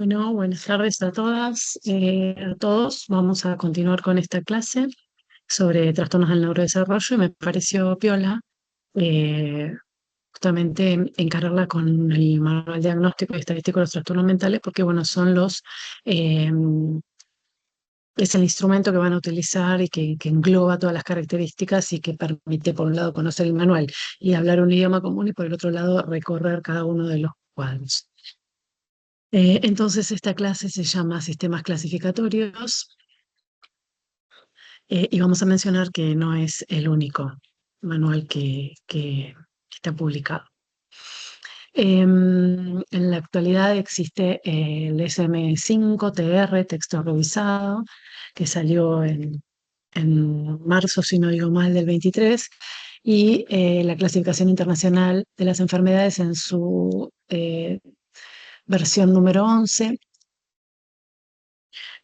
Bueno, buenas tardes a todas, a todos. Vamos a continuar con esta clase sobre trastornos del neurodesarrollo y me pareció piola eh, justamente encararla con el manual diagnóstico y estadístico de los trastornos mentales porque, bueno, eh, es el instrumento que van a utilizar y que engloba todas las características y que permite, por un lado, conocer el manual y hablar un idioma común y, por el otro lado, recorrer cada uno de los cuadros. Entonces, esta clase se llama Sistemas Clasificatorios y vamos a mencionar que no es el único manual que está publicado. En la actualidad existe el DSM-5 TR, texto revisado, que salió en marzo, si no digo mal, del 23, y la clasificación internacional de las enfermedades en su versión número 11.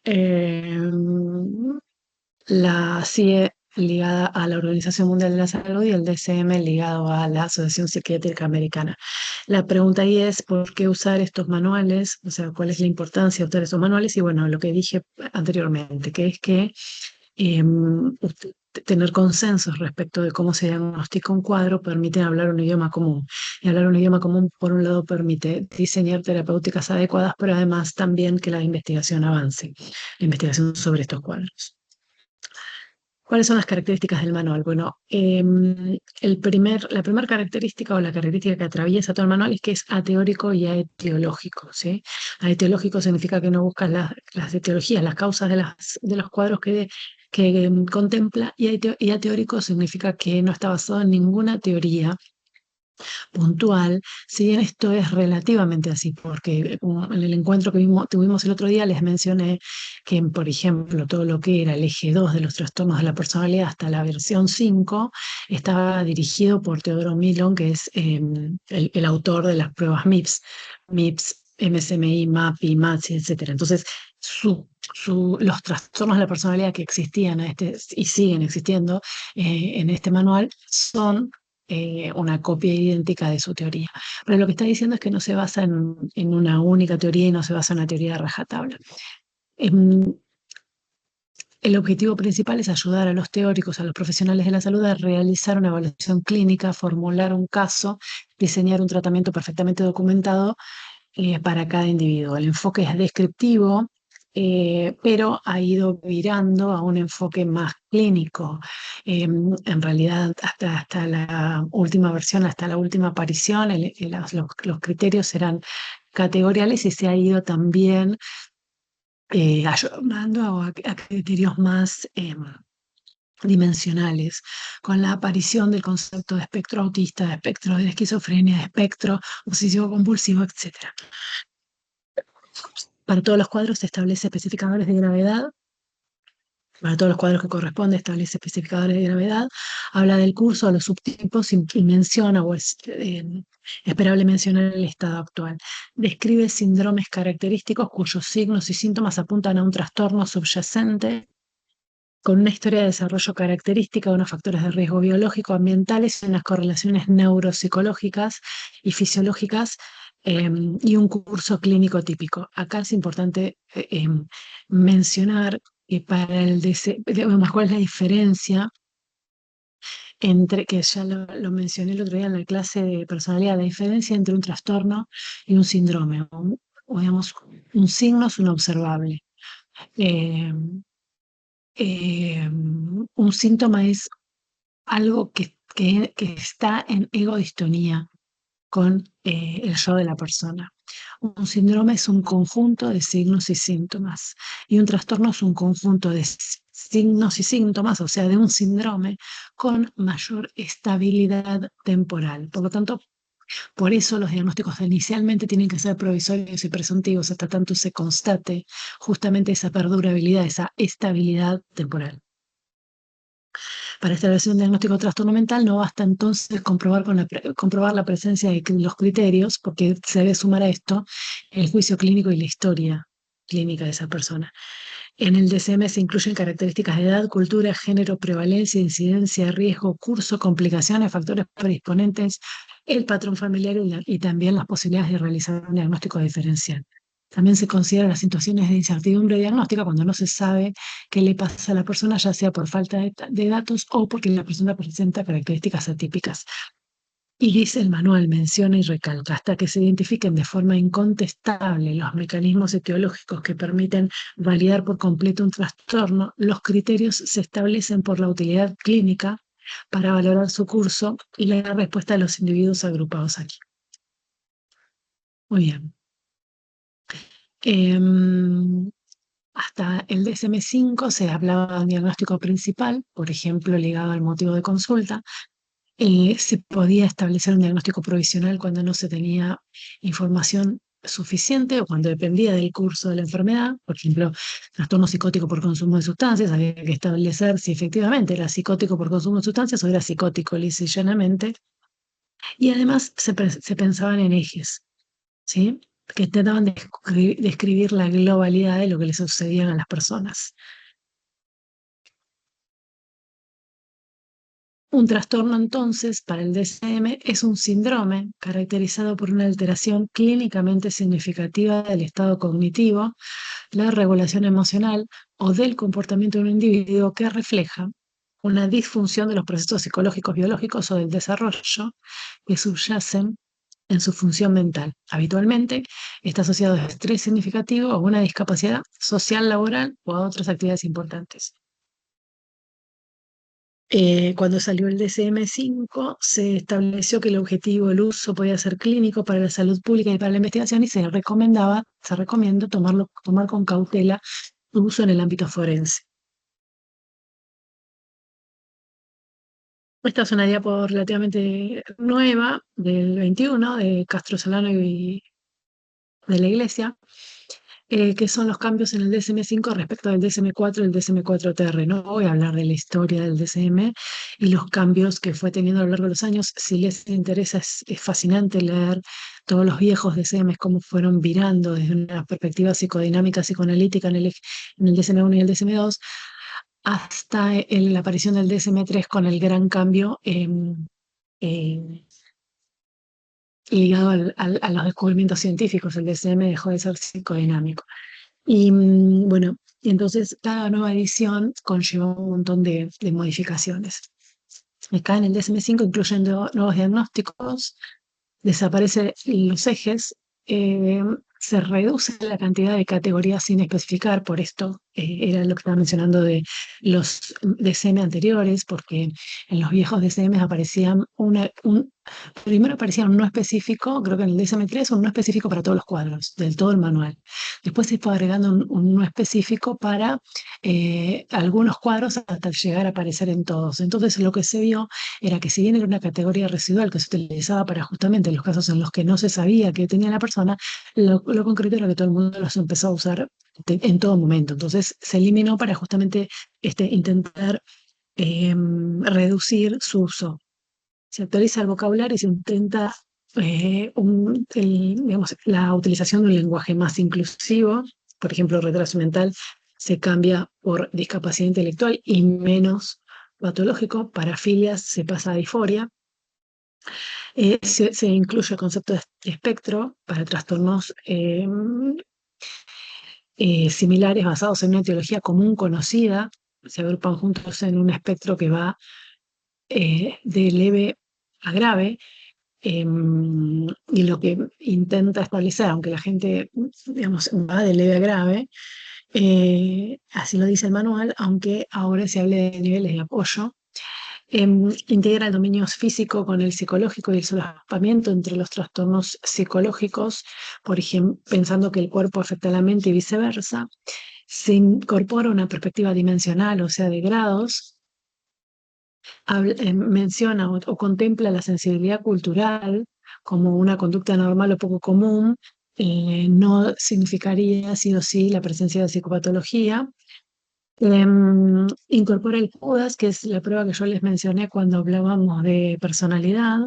Eh, la CIE ligada a la Organización Mundial de la Salud y el DSM ligado a la Asociación Psiquiátrica Americana. La pregunta ahí es por qué usar estos manuales, o sea, cuál es la importancia de usar estos manuales y bueno, lo que dije anteriormente, que es que tener consensos respecto de cómo se diagnostica un cuadro permite hablar un idioma común. Y hablar un idioma común, por un lado, permite diseñar terapéuticas adecuadas, pero además también que la investigación avance, la investigación sobre estos cuadros. ¿Cuáles son las características del manual? Bueno, la primera característica o la característica que atraviesa todo el manual es que es ateórico y aetiológico, ¿sí? Aetiológico significa que no buscas las etiologías, las causas de los cuadros que contempla, y ateórico significa que no está basado en ninguna teoría puntual, si bien esto es relativamente así, porque en el encuentro que tuvimos el otro día les mencioné que, por ejemplo, todo lo que era el eje 2 de los trastornos de la personalidad hasta la versión 5 estaba dirigido por Teodoro Milon, que es el autor de las pruebas MIPS, MSMI, MAPI, MATSI, etcétera. Entonces, los trastornos de la personalidad que existían y siguen existiendo en este manual son una copia idéntica de su teoría. Pero lo que está diciendo es que no se basa en una única teoría y no se basa en una teoría de rajatabla. Em, el objetivo principal es ayudar a los teóricos, a los profesionales de la salud a realizar una evaluación clínica, formular un caso, diseñar un tratamiento perfectamente documentado para cada individuo. El enfoque es descriptivo, pero ha ido virando a un enfoque más clínico. En realidad, hasta la última versión, hasta la última aparición, los criterios eran categoriales y se ha ido también ayornando a criterios más dimensionales, con la aparición del concepto de espectro autista, de espectro de esquizofrenia, de espectro obsesivo compulsivo, etc. Para todos los cuadros se establece especificadores de gravedad. Para todos los cuadros que corresponde, establece especificadores de gravedad. Habla del curso, a los subtipos y menciona, o es esperable mencionar el estado actual. Describe síndromes característicos cuyos signos y síntomas apuntan a un trastorno subyacente con una historia de desarrollo característica, unos factores de riesgo biológico, ambientales, unas correlaciones neuropsicológicas y fisiológicas y un curso clínico típico. Acá es importante mencionar que digamos, cuál es la diferencia entre, que ya lo mencioné el otro día en la clase de personalidad, la diferencia entre un trastorno y un síndrome. O digamos, un signo es un observable. Eh, un síntoma es algo que está en egodistonía con el yo de la persona. Un síndrome es un conjunto de signos y síntomas, y un trastorno es un conjunto de signos y síntomas, o sea, de un síndrome con mayor estabilidad temporal. Por lo tanto, por eso los diagnósticos inicialmente tienen que ser provisorios y presuntivos hasta tanto se constate justamente esa perdurabilidad, esa estabilidad temporal. Para establecer un diagnóstico de trastorno mental no basta entonces comprobar la presencia de los criterios, porque se debe sumar a esto el juicio clínico y la historia clínica de esa persona. En el DSM se incluyen características de edad, cultura, género, prevalencia, incidencia, riesgo, curso, complicaciones, factores predisponentes, el patrón familiar y también las posibilidades de realizar un diagnóstico diferencial. También se consideran las situaciones de incertidumbre diagnóstica cuando no se sabe qué le pasa a la persona, ya sea por falta de datos o porque la persona presenta características atípicas. Y dice el manual, menciona y recalca, hasta que se identifiquen de forma incontestable los mecanismos etiológicos que permiten validar por completo un trastorno, los criterios se establecen por la utilidad clínica para valorar su curso y la respuesta de los individuos agrupados aquí. Muy bien. Hasta el DSM-5 se hablaba de un diagnóstico principal, por ejemplo, ligado al motivo de consulta. Se podía establecer un diagnóstico provisional cuando no se tenía información suficiente o cuando dependía del curso de la enfermedad. Por ejemplo, trastorno psicótico por consumo de sustancias, había que establecer si efectivamente era psicótico por consumo de sustancias o era psicótico lisa y llanamente. Y además se pensaban en ejes, ¿sí? Que trataban de describir la globalidad de lo que le sucedía a las personas. Un trastorno entonces para el DSM es un síndrome caracterizado por una alteración clínicamente significativa del estado cognitivo, la regulación emocional o del comportamiento de un individuo que refleja una disfunción de los procesos psicológicos, biológicos o del desarrollo que subyacen en su función mental. Habitualmente está asociado a estrés significativo o a una discapacidad social, laboral o a otras actividades importantes. Cuando salió el DSM-5, se estableció que el objetivo del uso podía ser clínico para la salud pública y para la investigación y se recomienda tomar con cautela su uso en el ámbito forense. Esta es una diapo relativamente nueva del 21 de Castro Solano y de la Iglesia, que son los cambios en el DSM-5 respecto del DSM-4 y el DSM-4TR. No voy a hablar de la historia del DSM y los cambios que fue teniendo a lo largo de los años. Si les interesa, es fascinante leer todos los viejos DSMs, cómo fueron virando desde una perspectiva psicodinámica, psicoanalítica en el DSM-1 y el DSM-2, hasta la aparición del DSM-3 con el gran cambio eh, ligado a los descubrimientos científicos. El DSM dejó de ser psicodinámico. Y bueno, entonces cada nueva edición conllevó un montón de modificaciones. Acá en el DSM-5, incluyendo nuevos diagnósticos, desaparecen los ejes, eh, se reduce la cantidad de categorías sin especificar, por esto era lo que estaba mencionando de los DSM anteriores, porque en los viejos DSM aparecían primero aparecía un no específico, creo que en el DSM-3 un no específico para todos los cuadros, del todo el manual. Después se fue agregando un no específico para algunos cuadros hasta llegar a aparecer en todos. Entonces lo que se vio era que si bien era una categoría residual que se utilizaba para justamente los casos en los que no se sabía que tenía la persona, lo concreto era que todo el mundo los empezó a usar en todo momento. Entonces se eliminó para justamente intentar reducir su uso. Se actualiza el vocabulario y se intenta digamos, la utilización de un lenguaje más inclusivo. Por ejemplo, retraso mental se cambia por discapacidad intelectual y menos patológico. Parafilias se pasa a disforia. Se incluye el concepto de espectro para trastornos similares basados en una etiología común conocida. Se agrupan juntos en un espectro que va de leve a grave. Y lo que intenta establecer, aunque la gente, digamos, va de leve a grave, así lo dice el manual, aunque ahora se hable de niveles de apoyo. Integra el dominio físico con el psicológico y el solapamiento entre los trastornos psicológicos, por ejemplo, pensando que el cuerpo afecta a la mente y viceversa. Se incorpora una perspectiva dimensional, o sea, de grados. Menciona o contempla la sensibilidad cultural como una conducta normal o poco común. No significaría sí o sí la presencia de psicopatología. Incorpora el CUDAS, que es la prueba que yo les mencioné cuando hablábamos de personalidad,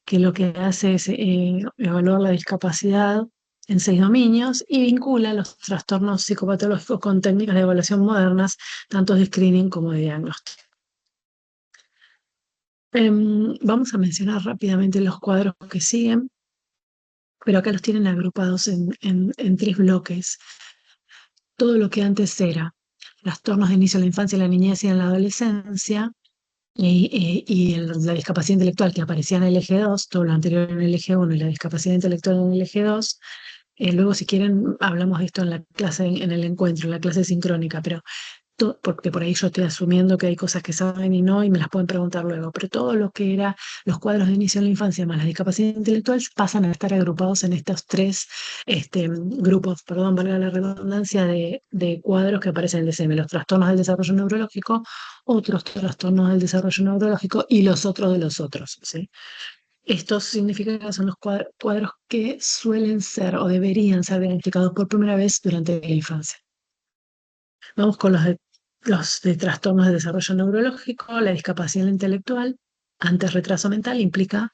que lo que hace es evaluar la discapacidad en 6 dominios y vincula los trastornos psicopatológicos con técnicas de evaluación modernas, tanto de screening como de diagnóstico. Vamos a mencionar rápidamente los cuadros que siguen. pero acá los tienen agrupados en tres bloques. Todo lo que antes era trastornos de inicio en la infancia, la niñez y en la adolescencia, la discapacidad intelectual que aparecía en el eje 2, todo lo anterior en el eje 1 y la discapacidad intelectual en el eje 2. Luego, si quieren, hablamos de esto en la clase, en el encuentro, en la clase sincrónica, pero porque por ahí yo estoy asumiendo que hay cosas que saben y no, y me las pueden preguntar luego, pero todo lo que era los cuadros de inicio en la infancia más la discapacidad intelectual pasan a estar agrupados en estos tres grupos, perdón, valga la redundancia, de cuadros que aparecen en el DSM, los trastornos del desarrollo neurológico, otros trastornos del desarrollo neurológico y los otros de los otros, ¿sí? Esto significa que son los cuadros que suelen ser o deberían ser diagnosticados por primera vez durante la infancia. Vamos con los de trastornos de desarrollo neurológico. La discapacidad intelectual, antes retraso mental, implica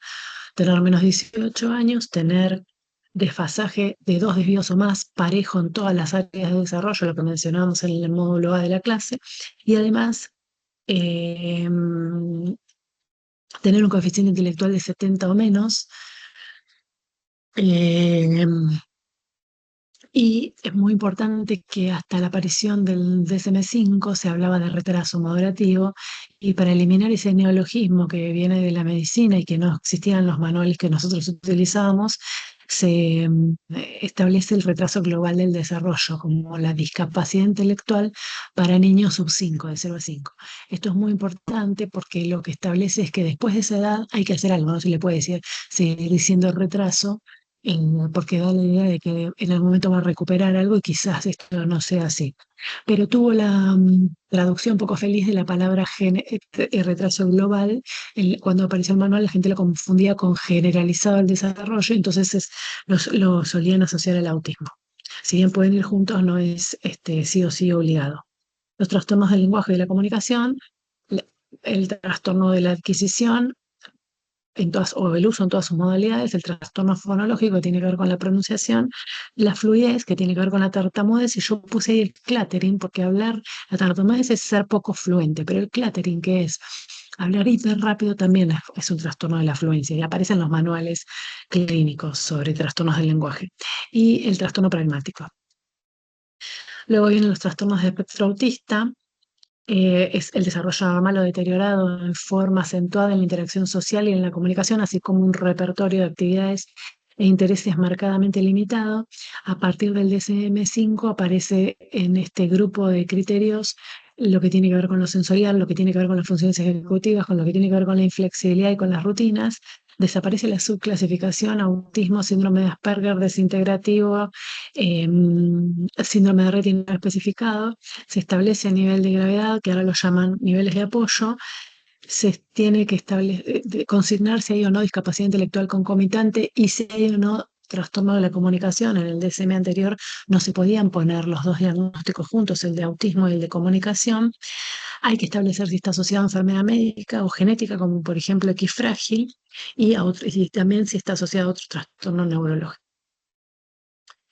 tener menos de 18 años, tener desfasaje de 2 desvíos o más parejo en todas las áreas de desarrollo, lo que mencionábamos en el módulo A de la clase, y además eh, tener un coeficiente intelectual de 70 o menos. eh, Y es muy importante que hasta la aparición del DSM-5 se hablaba de retraso madurativo, y para eliminar ese neologismo que viene de la medicina y que no existían los manuales que nosotros utilizábamos, se establece el retraso global del desarrollo como la discapacidad intelectual para niños sub 5, de 0 a 5. Esto es muy importante porque lo que establece es que después de esa edad hay que hacer algo, no se le puede decir, seguir diciendo retraso, porque da la idea de que en algún momento va a recuperar algo y quizás esto no sea así. Pero tuvo la traducción poco feliz de la palabra retraso global. Cuando apareció el manual, la gente lo confundía con generalizado el desarrollo, entonces lo solían asociar al autismo. Si bien pueden ir juntos, no es sí o sí obligado. Los trastornos del lenguaje y de la comunicación, la- el trastorno de la adquisición, o el uso en todas sus modalidades, el trastorno fonológico que tiene que ver con la pronunciación, la fluidez que tiene que ver con la tartamudez, y yo puse ahí el clattering porque la tartamudez es ser poco fluente, pero el clattering, que es hablar hiper rápido, también es un trastorno de la fluencia y aparece en los manuales clínicos sobre trastornos del lenguaje. Y el trastorno pragmático. Luego vienen los trastornos de espectro autista. Es el desarrollo normal o deteriorado en forma acentuada en la interacción social y en la comunicación, así como un repertorio de actividades e intereses marcadamente limitado. A partir del DSM-5 aparece en este grupo de criterios lo que tiene que ver con lo sensorial, lo que tiene que ver con las funciones ejecutivas, con lo que tiene que ver con la inflexibilidad y con las rutinas. Desaparece la subclasificación, autismo, síndrome de Asperger desintegrativo, eh, síndrome de Rett no especificado. Se establece a nivel de gravedad, que ahora lo llaman niveles de apoyo. Se tiene que consignar si hay o no discapacidad intelectual concomitante y si hay o no trastorno de la comunicación. En el DSM anterior no se podían poner los dos diagnósticos juntos, el de autismo y el de comunicación. Hay que establecer si está asociado a enfermedad médica o genética, como por ejemplo X frágil, y también si está asociado a otro trastorno neurológico.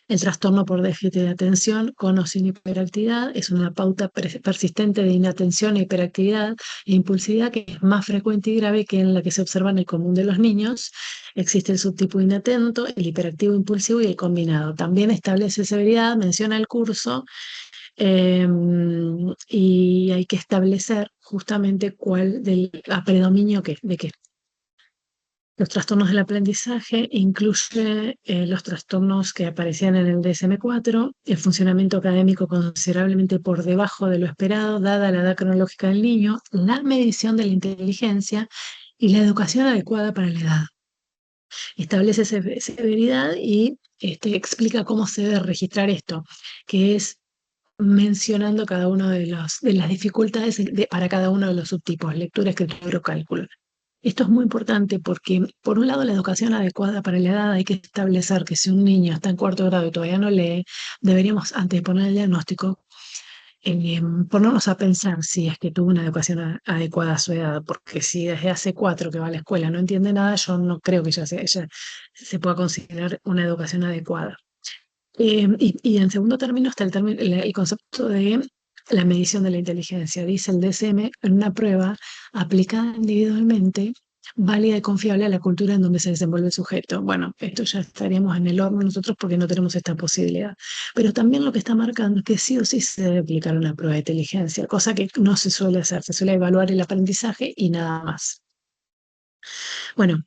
El trastorno por déficit de atención con o sin hiperactividad es una pauta persistente de inatención e hiperactividad e impulsividad que es más frecuente y grave que en la que se observa en el común de los niños. Existe el subtipo inatento, el hiperactivo impulsivo y el combinado. También establece severidad, menciona el curso, eh, y hay que establecer justamente cuál del predominio de qué. Los trastornos del aprendizaje incluye los trastornos que aparecían en el DSM-4, el funcionamiento académico considerablemente por debajo de lo esperado, dada la edad cronológica del niño, la medición de la inteligencia y la educación adecuada para la edad. Establece severidad y explica cómo se debe registrar esto, que es mencionando cada uno de las dificultades para cada uno de los subtipos: lectura, escritura o cálculo. Esto es muy importante porque, por un lado, la educación adecuada para la edad, hay que establecer que si un niño está en cuarto grado y todavía no lee, deberíamos, antes de poner el diagnóstico, ponernos a pensar si es que tuvo una educación adecuada a su edad, porque si desde hace 4 que va a la escuela no entiende nada, yo no creo que ella se pueda considerar una educación adecuada. Y en segundo término está el concepto de la medición de la inteligencia. Dice el DSM, en una prueba aplicada individualmente, válida y confiable a la cultura en donde se desenvuelve el sujeto. Bueno, esto ya estaríamos en el horno nosotros porque no tenemos esta posibilidad. Pero también lo que está marcando es que sí o sí se debe aplicar una prueba de inteligencia, cosa que no se suele hacer, se suele evaluar el aprendizaje y nada más. Bueno,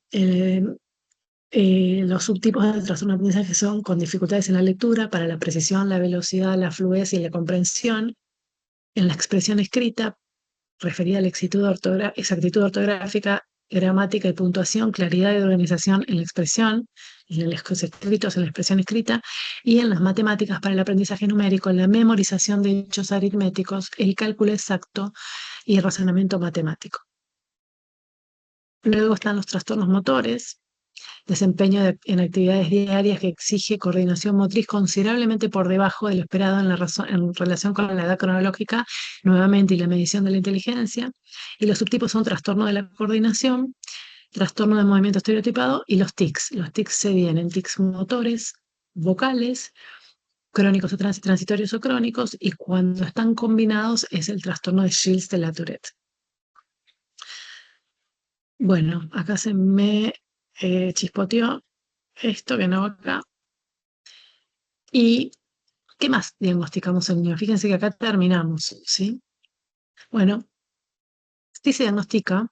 los subtipos de trastorno de aprendizaje son con dificultades en la lectura, para la precisión, la velocidad, la fluidez y la comprensión, en la expresión escrita, referida a la exactitud ortográfica, gramática y puntuación, claridad y organización en la expresión, en los escritos, en la expresión escrita, y en las matemáticas para el aprendizaje numérico, en la memorización de hechos aritméticos, el cálculo exacto y el razonamiento matemático. Luego están los trastornos motores, desempeño en actividades diarias que exige coordinación motriz considerablemente por debajo de lo esperado en relación con la edad cronológica, nuevamente, y la medición de la inteligencia. Y los subtipos son trastorno de la coordinación, trastorno de movimiento estereotipado y los tics. Los tics se dividen en tics motores, vocales, crónicos o transitorios o crónicos, y cuando están combinados es el trastorno de Gilles de la Tourette. Bueno, acá se me chispoteó esto que no va acá. ¿Y qué más diagnosticamos en niños? Fíjense que acá terminamos, ¿sí? Bueno, sí se diagnostica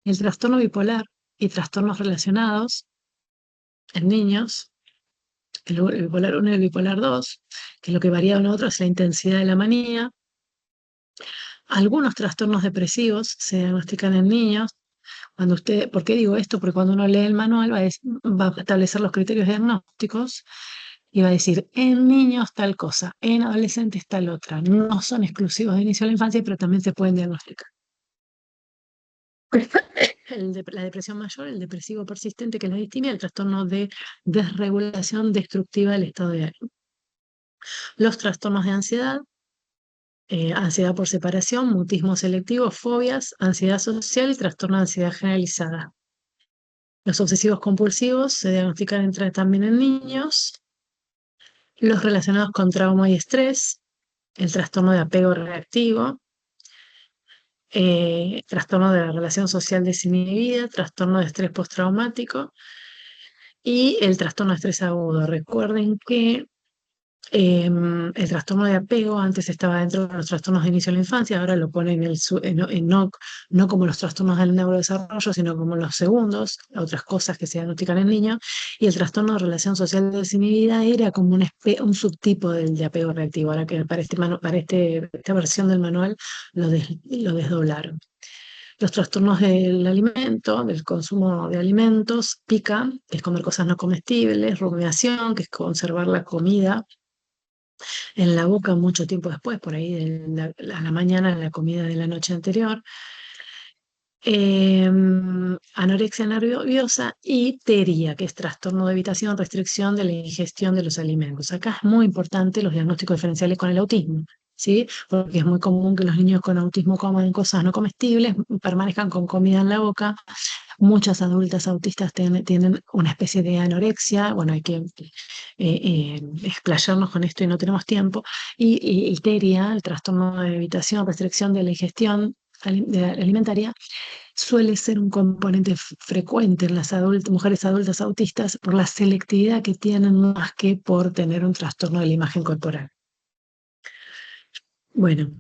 el trastorno bipolar y trastornos relacionados en niños, el bipolar 1 y el bipolar 2, que lo que varía de uno a otro es la intensidad de la manía. Algunos trastornos depresivos se diagnostican en niños. ¿Por qué digo esto? Porque cuando uno lee el manual va a establecer los criterios diagnósticos y va a decir, en niños tal cosa, en adolescentes tal otra. No son exclusivos de inicio de la infancia, pero también se pueden diagnosticar. La depresión mayor, el depresivo persistente, que es la distimia, el trastorno de desregulación destructiva del estado de ánimo. Los trastornos de ansiedad, ansiedad por separación, mutismo selectivo, fobias, ansiedad social y trastorno de ansiedad generalizada. Los obsesivos compulsivos se diagnostican también en niños. Los relacionados con trauma y estrés, el trastorno de apego reactivo, trastorno de la relación social desinhibida, trastorno de estrés postraumático y el trastorno de estrés agudo. Recuerden que el trastorno de apego antes estaba dentro de los trastornos de inicio de la infancia, ahora lo ponen no como los trastornos del neurodesarrollo, sino como los segundos, otras cosas que se diagnostican en niños, y el trastorno de relación social desinhibida era como un subtipo del de apego reactivo, ahora que para esta versión del manual lo desdoblaron. Los trastornos del alimento, del consumo de alimentos, pica, que es comer cosas no comestibles, rumiación, que es conservar la comida en la boca mucho tiempo después, por ahí a la mañana, en la comida de la noche anterior. Anorexia nerviosa y teria, que es trastorno de evitación, restricción de la ingestión de los alimentos. Acá es muy importante los diagnósticos diferenciales con el autismo, ¿sí? Porque es muy común que los niños con autismo coman cosas no comestibles, permanezcan con comida en la boca. Muchas adultas autistas tienen una especie de anorexia, bueno, hay que explayarnos con esto y no tenemos tiempo, y teria, el trastorno de evitación, restricción de la ingestión alimentaria, suele ser un componente frecuente en las mujeres adultas autistas por la selectividad que tienen más que por tener un trastorno de la imagen corporal. Bueno,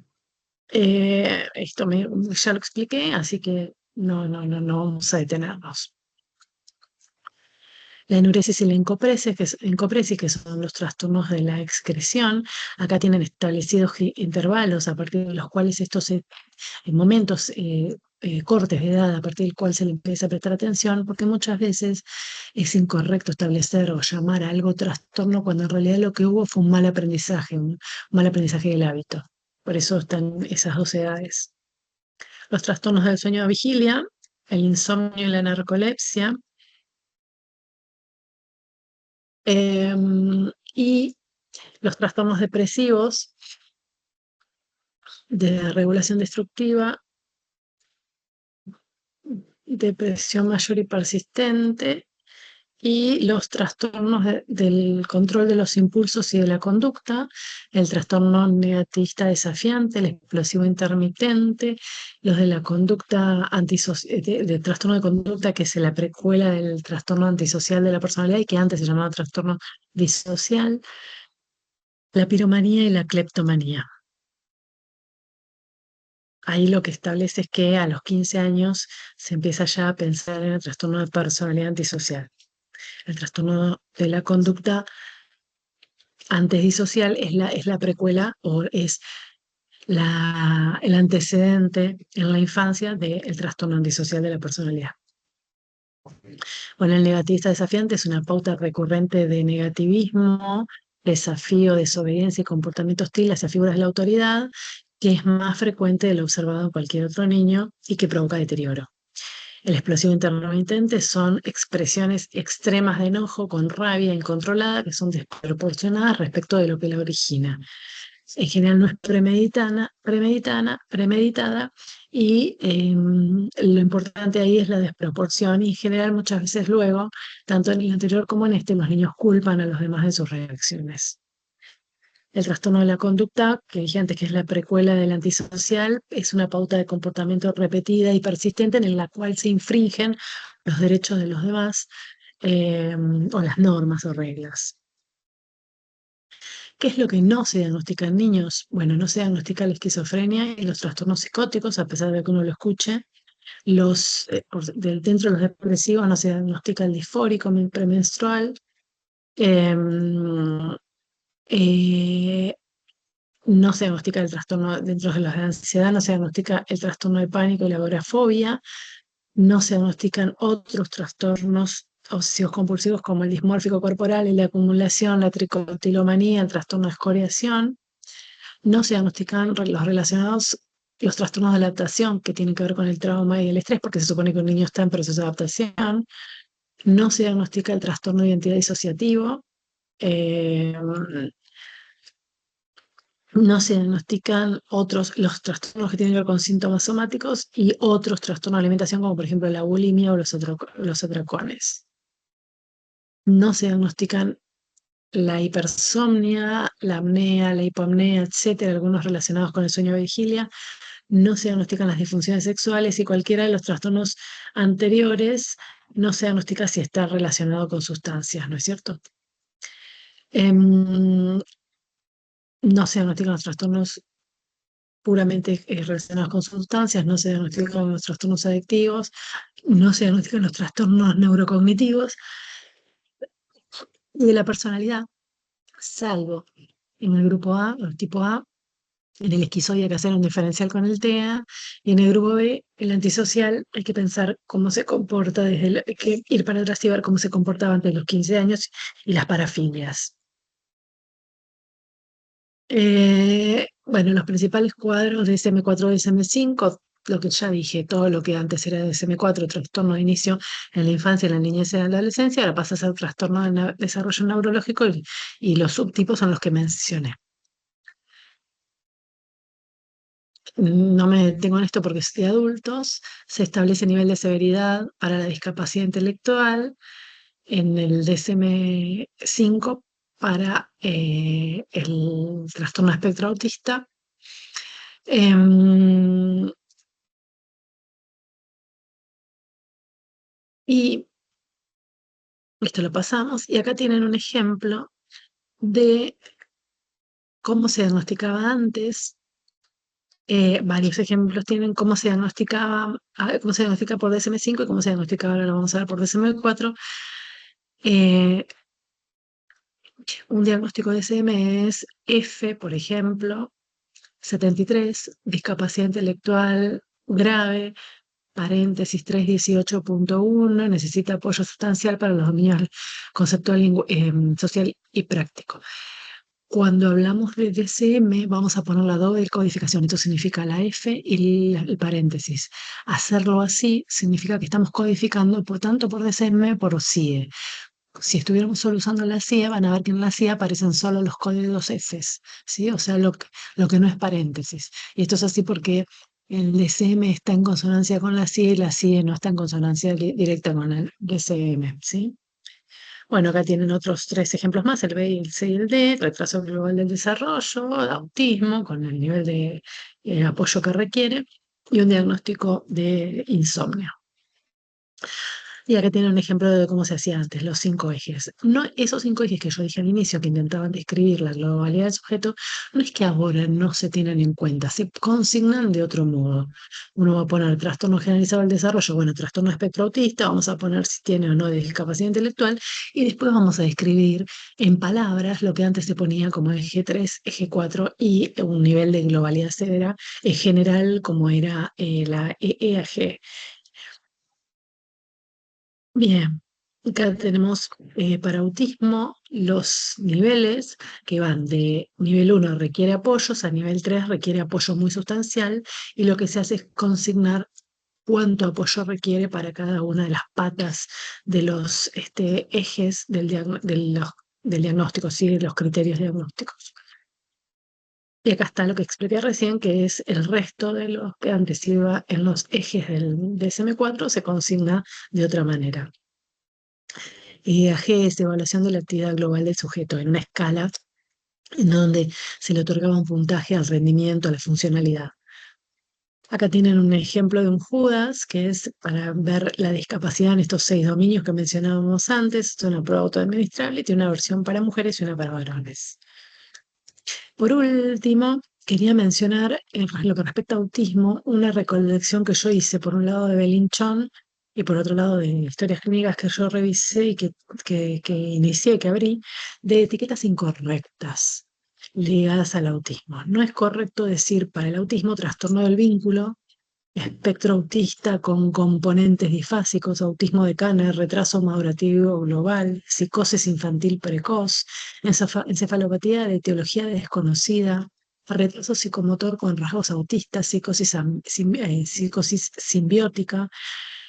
esto ya lo expliqué, así que no vamos a detenernos. La enuresis y la encopresis, que son los trastornos de la excreción, acá tienen establecidos intervalos a partir de los cuales en momentos, cortes de edad, a partir del cual se le empieza a prestar atención, porque muchas veces es incorrecto establecer o llamar a algo trastorno cuando en realidad lo que hubo fue un mal aprendizaje del hábito. Por eso están esas dos edades. Los trastornos del sueño de vigilia, el insomnio y la narcolepsia. Y los trastornos depresivos de regulación destructiva, depresión mayor y persistente, y los trastornos del control de los impulsos y de la conducta, el trastorno negativista desafiante, el explosivo intermitente, los de la conducta antisocial, de trastorno de conducta, que es la precuela del trastorno antisocial de la personalidad y que antes se llamaba trastorno disocial, la piromanía y la cleptomanía. Ahí lo que establece es que a los 15 años se empieza ya a pensar en el trastorno de personalidad antisocial. El trastorno de la conducta antes disocial es la precuela o es el antecedente en la infancia del trastorno antisocial de la personalidad. Bueno, el negativista desafiante es una pauta recurrente de negativismo, desafío, desobediencia y comportamiento hostil hacia figuras de la autoridad, que es más frecuente de lo observado en cualquier otro niño y que provoca deterioro. El explosivo intermitente son expresiones extremas de enojo con rabia incontrolada que son desproporcionadas respecto de lo que la origina. En general no es premeditada y lo importante ahí es la desproporción y en general muchas veces luego, tanto en el anterior como en este, los niños culpan a los demás de sus reacciones. El trastorno de la conducta, que dije antes que es la precuela del antisocial, es una pauta de comportamiento repetida y persistente en la cual se infringen los derechos de los demás o las normas o reglas. ¿Qué es lo que no se diagnostica en niños? Bueno, no se diagnostica la esquizofrenia y los trastornos psicóticos, a pesar de que uno lo escuche. Dentro de los depresivos no se diagnostica el disfórico premenstrual. em, eh, no se diagnostica el trastorno dentro de la ansiedad, no se diagnostica el trastorno de pánico y la agorafobia, no se diagnostican otros trastornos obsesivos compulsivos como el dismórfico corporal y la acumulación, la tricotilomanía, el trastorno de escoriación. No se diagnostican los relacionados, los trastornos de adaptación que tienen que ver con el trauma y el estrés, porque se supone que un niño está en proceso de adaptación. No se diagnostica el trastorno de identidad disociativo. Eh, no se diagnostican los trastornos que tienen que ver con síntomas somáticos y otros trastornos de alimentación, como por ejemplo la bulimia o los atracones. No se diagnostican la hipersomnia, la apnea, la hipoapnea, etcétera, algunos relacionados con el sueño de vigilia. No se diagnostican las disfunciones sexuales y cualquiera de los trastornos anteriores no se diagnostica si está relacionado con sustancias, ¿no es cierto? No se diagnostican los trastornos puramente relacionados con sustancias, no se diagnostican los trastornos adictivos, no se diagnostican los trastornos neurocognitivos y de la personalidad, salvo en el grupo A, el tipo A, en el esquizoide hay que hacer un diferencial con el TEA, y en el grupo B, el antisocial, hay que pensar cómo se comporta, hay que ir para atrás y ver cómo se comportaba antes de los 15 años y las parafilias. Bueno, los principales cuadros de SM4 y SM5, lo que ya dije, todo lo que antes era de SM4, trastorno de inicio en la infancia, en la niñez y en la adolescencia, ahora pasa a ser trastorno de desarrollo neurológico y los subtipos son los que mencioné. No me detengo en esto porque es de adultos. Se establece nivel de severidad para la discapacidad intelectual en el DSM-5 para el trastorno de espectro autista. Em, y esto lo pasamos. Y acá tienen un ejemplo de cómo se diagnosticaba antes. Varios ejemplos tienen cómo se diagnostica por DSM-5 y cómo se diagnostica ahora, lo vamos a ver por DSM-4. Un diagnóstico de SM es F, por ejemplo, 73, discapacidad intelectual grave, paréntesis 318.1, necesita apoyo sustancial para los dominios conceptual, social y práctico. Cuando hablamos de DSM, vamos a poner la doble codificación. Esto significa la F y el paréntesis. Hacerlo así significa que estamos codificando, por tanto, por DSM, por CIE. Si estuviéramos solo usando la CIE, van a ver que en la CIE aparecen solo los códigos Fs, ¿sí? O sea, lo que no es paréntesis. Y esto es así porque el DSM está en consonancia con la CIE y la CIE no está en consonancia directa con el DSM, ¿sí? Bueno, acá tienen otros tres ejemplos más, el B, el C y el D, retraso global del desarrollo, autismo con el nivel de apoyo que requiere y un diagnóstico de insomnio. Y acá tiene un ejemplo de cómo se hacía antes, los cinco ejes. No, esos cinco ejes que yo dije al inicio, que intentaban describir la globalidad del sujeto, no es que ahora no se tienen en cuenta, se consignan de otro modo. Uno va a poner trastorno generalizado del desarrollo, bueno, trastorno espectro autista, vamos a poner si tiene o no discapacidad intelectual, y después vamos a describir en palabras lo que antes se ponía como eje 3, eje 4 y un nivel de globalidad severa general como era la EEAG. Bien, acá tenemos para autismo los niveles que van de nivel 1 requiere apoyos a nivel 3 requiere apoyo muy sustancial y lo que se hace es consignar cuánto apoyo requiere para cada una de las patas de los ejes del diagnóstico, ¿sí? De los criterios diagnósticos. Y acá está lo que expliqué recién, que es el resto de lo que antes iba en los ejes del DSM-4 se consigna de otra manera. IAG es evaluación de la actividad global del sujeto en una escala en donde se le otorgaba un puntaje al rendimiento, a la funcionalidad. Acá tienen un ejemplo de un Judas, que es para ver la discapacidad en estos 6 dominios que mencionábamos antes. Es una prueba autoadministrable, tiene una versión para mujeres y una para varones. Por último, quería mencionar, en lo que respecta a autismo, una recolección que yo hice, por un lado de Belinchón y por otro lado de historias clínicas que yo revisé y que inicié, que abrí, de etiquetas incorrectas ligadas al autismo. No es correcto decir para el autismo trastorno del vínculo, espectro autista con componentes difásicos, autismo de Kanner, retraso madurativo global, psicosis infantil precoz, encefalopatía de etiología desconocida, retraso psicomotor con rasgos autistas, psicosis simbiótica,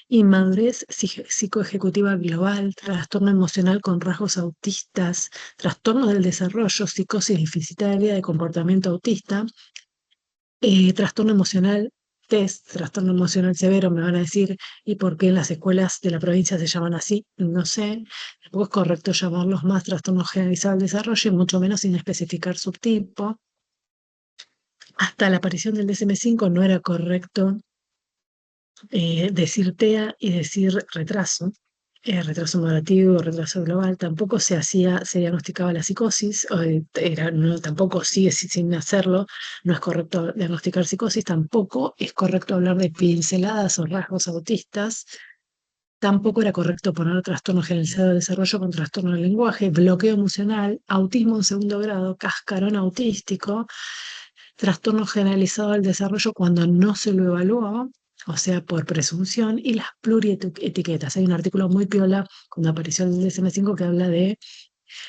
inmadurez psicoejecutiva global, trastorno emocional con rasgos autistas, trastorno del desarrollo, psicosis deficitaria de comportamiento autista, trastorno emocional, trastorno emocional severo, me van a decir, ¿y por qué en las escuelas de la provincia se llaman así? No sé, tampoco es correcto llamarlos más trastorno generalizado del desarrollo y mucho menos sin especificar subtipo. Hasta la aparición del DSM-5 no era correcto decir TEA y decir retraso. Retraso moderativo, retraso global, tampoco se diagnosticaba la psicosis, tampoco sigue sin hacerlo, no es correcto diagnosticar psicosis, tampoco es correcto hablar de pinceladas o rasgos autistas, tampoco era correcto poner trastorno generalizado de desarrollo con trastorno del lenguaje, bloqueo emocional, autismo en segundo grado, cascarón autístico, trastorno generalizado del desarrollo cuando no se lo evaluó, o sea, por presunción, y las plurietiquetas. Hay un artículo muy piola cuando apareció el DSM-5 que habla de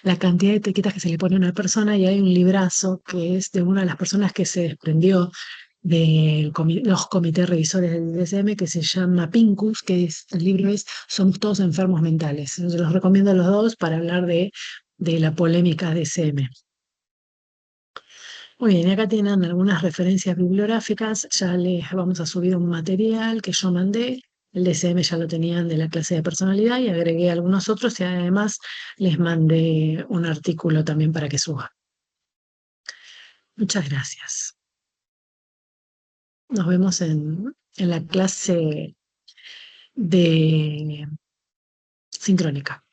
la cantidad de etiquetas que se le pone a una persona y hay un librazo que es de una de las personas que se desprendió de los comités revisores del DSM que se llama Pincus, el libro es Somos todos enfermos mentales. Yo los recomiendo a los dos para hablar de la polémica DSM. Muy bien, y acá tienen algunas referencias bibliográficas. Ya les vamos a subir un material que yo mandé. El DCM ya lo tenían de la clase de personalidad y agregué algunos otros y además les mandé un artículo también para que suban. Muchas gracias. Nos vemos en la clase de sincrónica.